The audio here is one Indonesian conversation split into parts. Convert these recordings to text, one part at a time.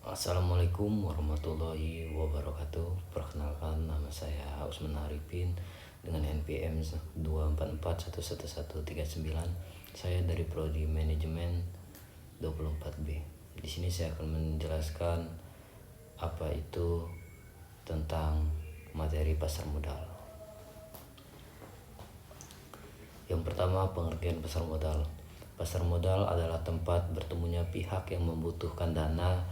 Assalamualaikum warahmatullahi wabarakatuh. Perkenalkan, nama saya Usman Arifin dengan NPM 244111139. Saya dari Prodi Manajemen 24B. Di sini saya akan menjelaskan apa itu tentang materi pasar modal. Yang pertama, pengertian pasar modal. Pasar modal adalah tempat bertemunya pihak yang membutuhkan dana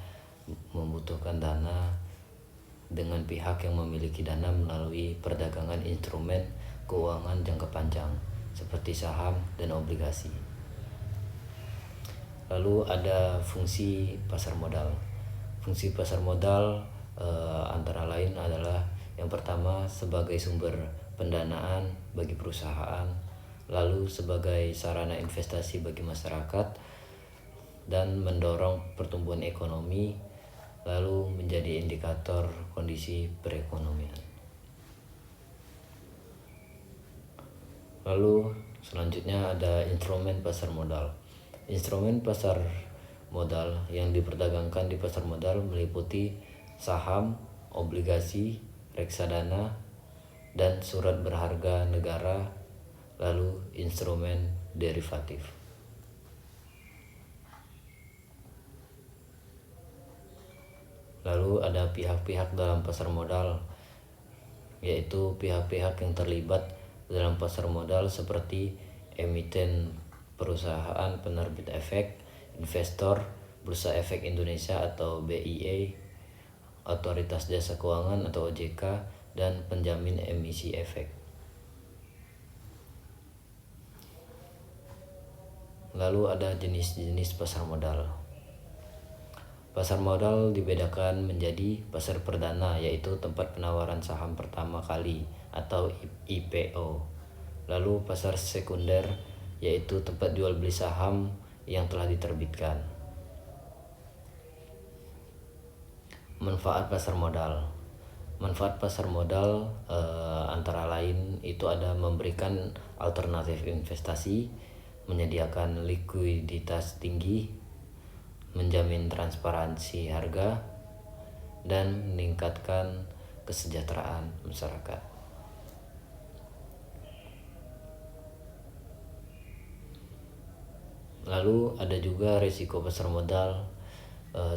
dengan pihak yang memiliki dana melalui perdagangan instrumen keuangan jangka panjang seperti saham dan obligasi. Lalu ada fungsi pasar modal. Fungsi pasar modal antara lain adalah yang pertama sebagai sumber pendanaan bagi perusahaan, lalu sebagai sarana investasi bagi masyarakat dan mendorong pertumbuhan ekonomi, lalu menjadi indikator kondisi perekonomian. Lalu selanjutnya ada instrumen pasar modal. Instrumen pasar modal yang diperdagangkan di pasar modal meliputi saham, obligasi, reksadana, dan surat berharga negara, lalu instrumen derivatif. Lalu ada pihak-pihak dalam pasar modal, yaitu pihak-pihak yang terlibat dalam pasar modal seperti emiten perusahaan penerbit efek, investor, Bursa Efek Indonesia atau BIE, Otoritas Jasa Keuangan atau OJK, dan penjamin emisi efek. Lalu ada jenis-jenis pasar modal. Pasar modal dibedakan menjadi pasar perdana, yaitu tempat penawaran saham pertama kali atau IPO. Lalu pasar sekunder, yaitu tempat jual beli saham yang telah diterbitkan. Manfaat pasar modal. Manfaat pasar modal antara lain itu ada memberikan alternatif investasi, menyediakan likuiditas tinggi, menjamin transparansi harga, dan meningkatkan kesejahteraan masyarakat. Lalu ada juga risiko pasar modal.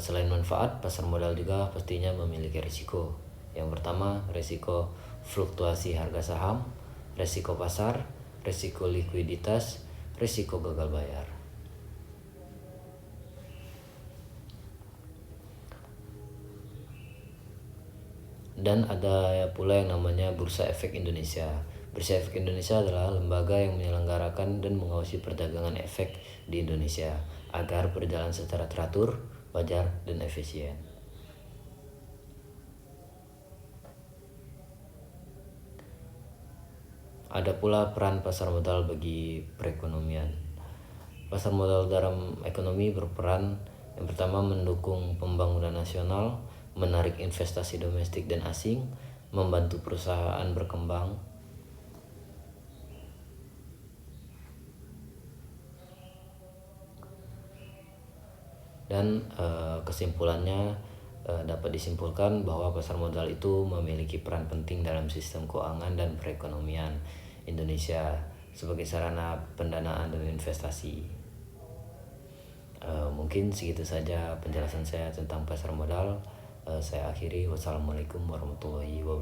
Selain manfaat, pasar modal juga pastinya memiliki risiko. Yang pertama, risiko fluktuasi harga saham, risiko pasar, risiko likuiditas, risiko gagal bayar. Dan ada pula yang namanya Bursa Efek Indonesia. Bursa Efek Indonesia adalah lembaga yang menyelenggarakan dan mengawasi perdagangan efek di Indonesia agar berjalan secara teratur, wajar, dan efisien. Ada pula peran pasar modal bagi perekonomian. Pasar modal dalam ekonomi berperan yang pertama mendukung pembangunan nasional, menarik investasi domestik dan asing, membantu perusahaan berkembang, dan kesimpulannya dapat disimpulkan bahwa pasar modal itu memiliki peran penting dalam sistem keuangan dan perekonomian Indonesia sebagai sarana pendanaan dan investasi. Mungkin segitu saja penjelasan saya tentang pasar modal. Saya akhiri. Wassalamualaikum warahmatullahi wabarakatuh.